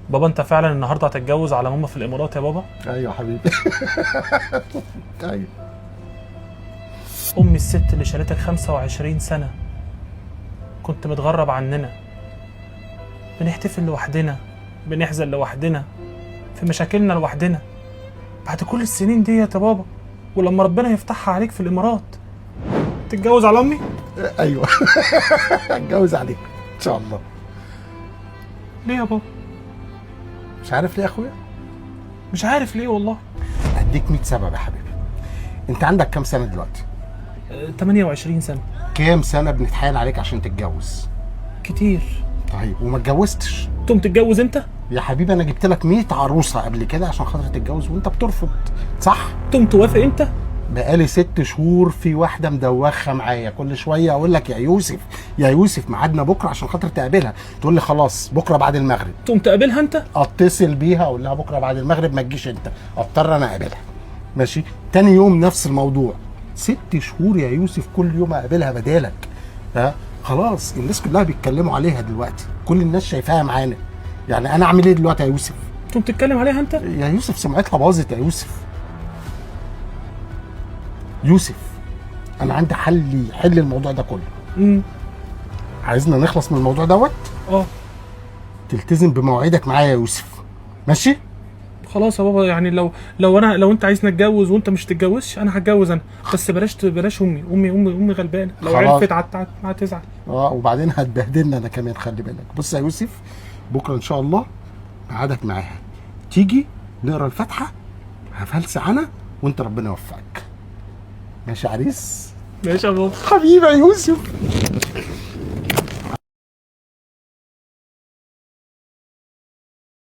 بابا انت فعلا النهارده هتتجوز على ماما في الامارات يا بابا؟ ايوه حبيبي. ايوه. امي الست اللي شالتك 25 سنه كنت متغرب عننا، بنحتفل لوحدنا، بنحزن لوحدنا، في مشاكلنا لوحدنا. بعد كل السنين دي يا بابا، ولما ربنا يفتحها عليك في الامارات تتجوز على امي؟ ايوه. اتجوز عليك ان شاء الله. ليه يا بابا؟ مش عارف ليه يا اخويا؟ مش عارف ليه والله. اديك 100 سبب يا حبيبي. انت عندك كام سنه دلوقتي؟ 28 سنه. كام سنه بنتحايل عليك عشان تتجوز؟ كتير. طيب وما اتجوزتش؟ تقوم تتجوز انت؟ يا حبيبي انا جبت لك 100 عروسه قبل كده عشان خاطر تتجوز وانت بترفض، صح؟ تقوم توافق انت؟ بقالي 6 شهور في واحده مدوخه معايا، كل شويه اقول لك يا يوسف يا يوسف ميعادنا بكره عشان خاطر تقابلها، تقول لي خلاص بكره بعد المغرب. تقوم تقابلها انت؟ اتصل بيها اقول لها بكره بعد المغرب ما تجيش انت، اضطر انا اقابلها. ماشي؟ تاني يوم نفس الموضوع. 6 شهور يا يوسف كل يوم اقابلها بدالك. ها؟ خلاص الناس كلها بيتكلموا عليها دلوقتي، كل الناس شايفاها معانا. يعني انا اعمل ايه دلوقتي يا يوسف؟ تقوم تتكلم عليها انت؟ يا يوسف سمعتها باظت يا يوسف. يوسف انا عندي حل يحل الموضوع ده كله. عايزنا نخلص من الموضوع دوت. تلتزم بمواعيدك معايا يا يوسف، ماشي؟ خلاص يا بابا، يعني لو انت عايزني اتجوز وانت مش تتجوزش انا هتجوز انا، بس بلاش امي غلبانه، لو خلاص. عرفت هتزعل. وبعدين هتبهدلنا انا كمان، خلي بالك. بص يا يوسف، بكره ان شاء الله ميعادك معاها، تيجي نقرا الفاتحه، هفلسع انا وانت ربنا يوفقك. ماشي يا عريس؟ ماشي يا بابا. حبيبي يا يوسف.